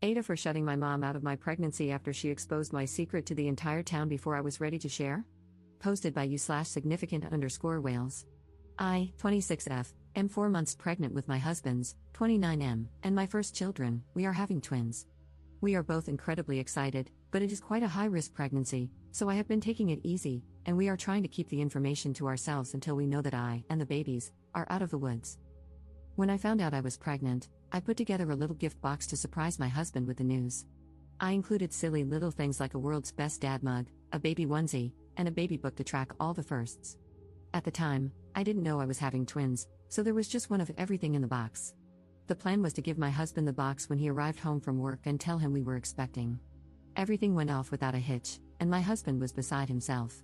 AITAH for shutting my mom out of my pregnancy after she exposed my secret to the entire town before I was ready to share? Posted by you/significant_whales. I, 26F, am 4 months pregnant with my husband's, 29M, and my first children. We are having twins. We are both incredibly excited, but it is quite a high-risk pregnancy, so I have been taking it easy, and we are trying to keep the information to ourselves until we know that I, and the babies, are out of the woods. When I found out I was pregnant, I put together a little gift box to surprise my husband with the news. I included silly little things like a world's best dad mug, a baby onesie, and a baby book to track all the firsts. At the time, I didn't know I was having twins, so there was just one of everything in the box. The plan was to give my husband the box when he arrived home from work and tell him we were expecting. Everything went off without a hitch, and my husband was beside himself.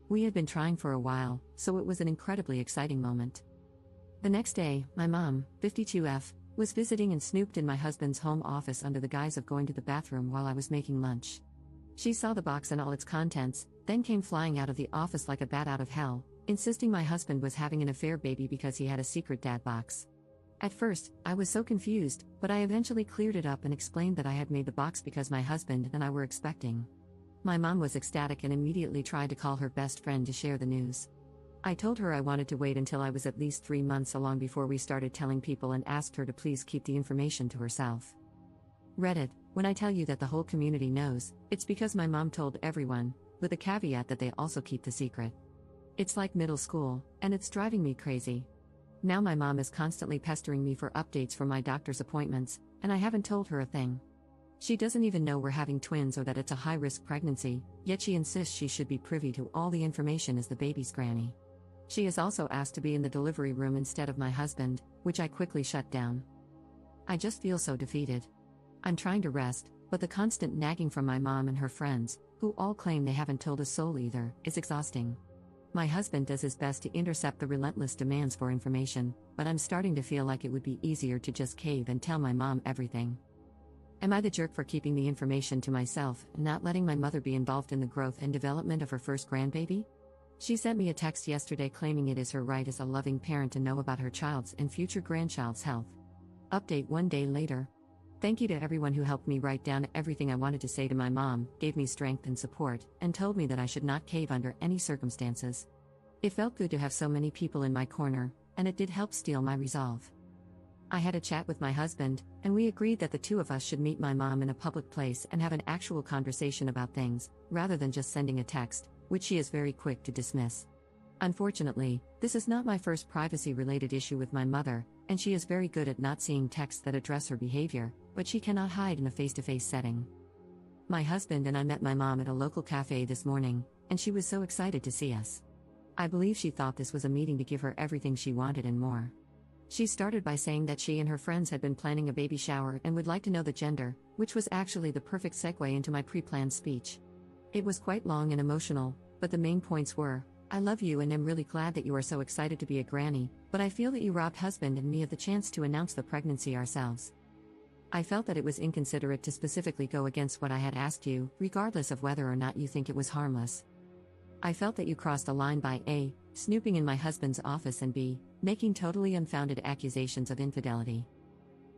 We had been trying for a while, so it was an incredibly exciting moment. The next day, my mom, 52F, was visiting and snooped in my husband's home office under the guise of going to the bathroom while I was making lunch. She saw the box and all its contents, then came flying out of the office like a bat out of hell, insisting my husband was having an affair baby because he had a secret dad box. At first, I was so confused, but I eventually cleared it up and explained that I had made the box because my husband and I were expecting. My mom was ecstatic and immediately tried to call her best friend to share the news. I told her I wanted to wait until I was at least 3 months along before we started telling people and asked her to please keep the information to herself. Reddit, when I tell you that the whole community knows, it's because my mom told everyone, with a caveat that they also keep the secret. It's like middle school, and it's driving me crazy. Now my mom is constantly pestering me for updates for my doctor's appointments, and I haven't told her a thing. She doesn't even know we're having twins or that it's a high-risk pregnancy, yet she insists she should be privy to all the information as the baby's granny. She is also asked to be in the delivery room instead of my husband, which I quickly shut down. I just feel so defeated. I'm trying to rest, but the constant nagging from my mom and her friends, who all claim they haven't told a soul either, is exhausting. My husband does his best to intercept the relentless demands for information, but I'm starting to feel like it would be easier to just cave and tell my mom everything. Am I the jerk for keeping the information to myself and not letting my mother be involved in the growth and development of her first grandbaby? She sent me a text yesterday claiming it is her right as a loving parent to know about her child's and future grandchild's health. Update 1 day later. Thank you to everyone who helped me write down everything I wanted to say to my mom, gave me strength and support, and told me that I should not cave under any circumstances. It felt good to have so many people in my corner, and it did help steel my resolve. I had a chat with my husband, and we agreed that the two of us should meet my mom in a public place and have an actual conversation about things, rather than just sending a text, which she is very quick to dismiss. Unfortunately, this is not my first privacy-related issue with my mother, and she is very good at not seeing texts that address her behavior, but she cannot hide in a face-to-face setting. My husband and I met my mom at a local cafe this morning, and she was so excited to see us. I believe she thought this was a meeting to give her everything she wanted and more. She started by saying that she and her friends had been planning a baby shower and would like to know the gender, which was actually the perfect segue into my pre-planned speech. It was quite long and emotional, but the main points were, I love you and am really glad that you are so excited to be a granny, but I feel that you robbed husband and me of the chance to announce the pregnancy ourselves. I felt that it was inconsiderate to specifically go against what I had asked you, regardless of whether or not you think it was harmless. I felt that you crossed a line by A, snooping in my husband's office, and B, making totally unfounded accusations of infidelity.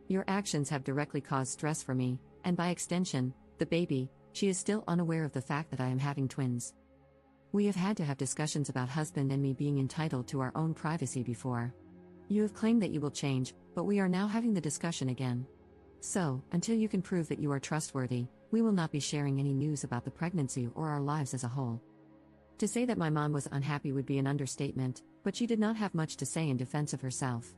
Your actions have directly caused stress for me, and by extension, the baby. She is still unaware of the fact that I am having twins. We have had to have discussions about husband and me being entitled to our own privacy before. You have claimed that you will change, but we are now having the discussion again. So, until you can prove that you are trustworthy, we will not be sharing any news about the pregnancy or our lives as a whole. To say that my mom was unhappy would be an understatement, but she did not have much to say in defense of herself.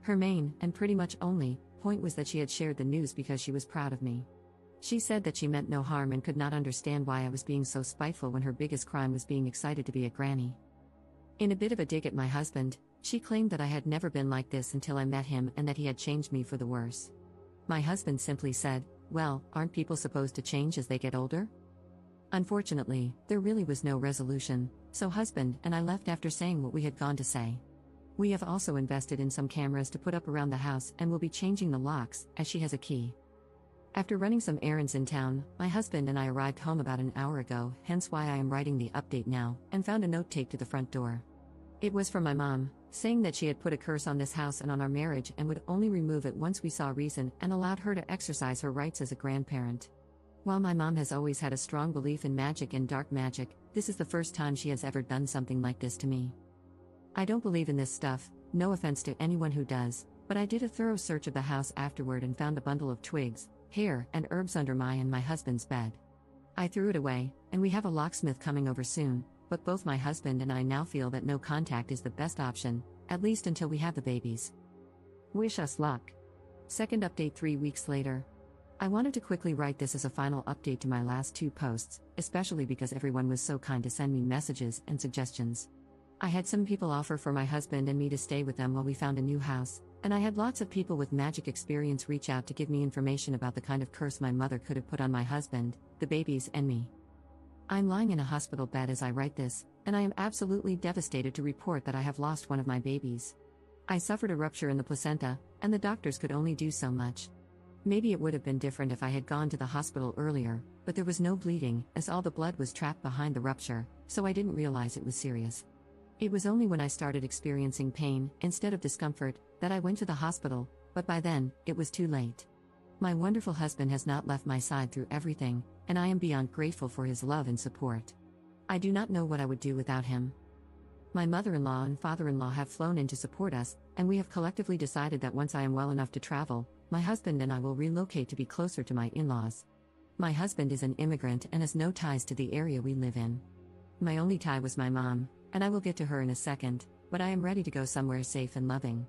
Her main, and pretty much only, point was that she had shared the news because she was proud of me. She said that she meant no harm and could not understand why I was being so spiteful when her biggest crime was being excited to be a granny. In a bit of a dig at my husband, she claimed that I had never been like this until I met him and that he had changed me for the worse. My husband simply said, well, aren't people supposed to change as they get older? Unfortunately, there really was no resolution, so husband and I left after saying what we had gone to say. We have also invested in some cameras to put up around the house and will be changing the locks, as she has a key. After running some errands in town, my husband and I arrived home about an hour ago, hence why I am writing the update now, and found a note taped to the front door. It was from my mom, saying that she had put a curse on this house and on our marriage and would only remove it once we saw reason and allowed her to exercise her rights as a grandparent. While my mom has always had a strong belief in magic and dark magic, this is the first time she has ever done something like this to me. I don't believe in this stuff, no offense to anyone who does, but I did a thorough search of the house afterward and found a bundle of twigs, hair, and herbs under my and my husband's bed. I threw it away, and we have a locksmith coming over soon, but both my husband and I now feel that no contact is the best option, at least until we have the babies. Wish us luck. Second update 3 weeks later. I wanted to quickly write this as a final update to my last 2 posts, especially because everyone was so kind to send me messages and suggestions. I had some people offer for my husband and me to stay with them while we found a new house, and I had lots of people with magic experience reach out to give me information about the kind of curse my mother could have put on my husband, the babies, and me. I'm lying in a hospital bed as I write this, and I am absolutely devastated to report that I have lost one of my babies. I suffered a rupture in the placenta, and the doctors could only do so much. Maybe it would have been different if I had gone to the hospital earlier, but there was no bleeding, as all the blood was trapped behind the rupture, so I didn't realize it was serious. It was only when I started experiencing pain, instead of discomfort, that I went to the hospital, but by then, it was too late. My wonderful husband has not left my side through everything, and I am beyond grateful for his love and support. I do not know what I would do without him. My mother-in-law and father-in-law have flown in to support us, and we have collectively decided that once I am well enough to travel, my husband and I will relocate to be closer to my in-laws. My husband is an immigrant and has no ties to the area we live in. My only tie was my mom, and I will get to her in a second, but I am ready to go somewhere safe and loving.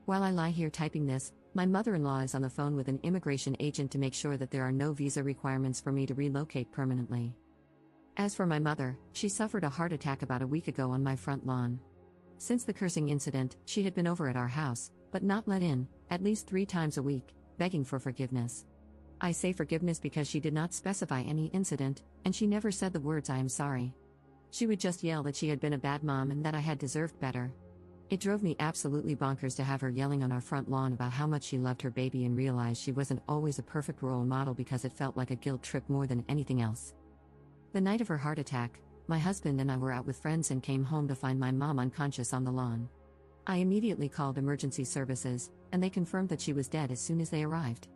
While I lie here typing this, my mother-in-law is on the phone with an immigration agent to make sure that there are no visa requirements for me to relocate permanently. As for my mother, she suffered a heart attack about a week ago on my front lawn. Since the cursing incident, she had been over at our house, but not let in, at least 3 times a week, begging for forgiveness. I say forgiveness because she did not specify any incident, and she never said the words "I am sorry." She would just yell that she had been a bad mom and that I had deserved better. It drove me absolutely bonkers to have her yelling on our front lawn about how much she loved her baby and realize she wasn't always a perfect role model because it felt like a guilt trip more than anything else. The night of her heart attack, my husband and I were out with friends and came home to find my mom unconscious on the lawn. I immediately called emergency services, and they confirmed that she was dead as soon as they arrived.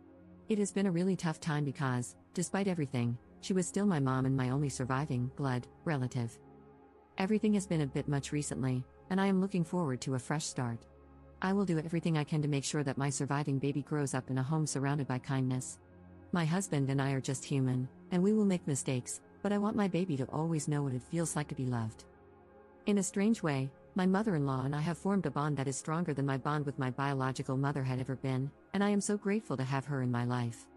It has been a really tough time because, despite everything, she was still my mom and my only surviving blood relative. Everything has been a bit much recently, and I am looking forward to a fresh start. I will do everything I can to make sure that my surviving baby grows up in a home surrounded by kindness. My husband and I are just human, and we will make mistakes, but I want my baby to always know what it feels like to be loved. In a strange way, my mother-in-law and I have formed a bond that is stronger than my bond with my biological mother had ever been, and I am so grateful to have her in my life.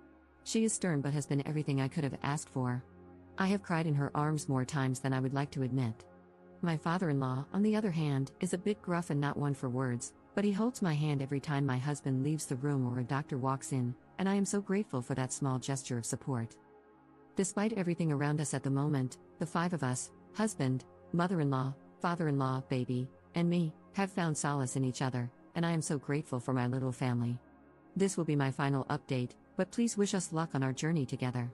She is stern but has been everything I could have asked for. I have cried in her arms more times than I would like to admit. My father-in-law, on the other hand, is a bit gruff and not one for words, but he holds my hand every time my husband leaves the room or a doctor walks in, and I am so grateful for that small gesture of support. Despite everything around us at the moment, the 5 of us, husband, mother-in-law, father-in-law, baby, and me, have found solace in each other, and I am so grateful for my little family. This will be my final update, but please wish us luck on our journey together.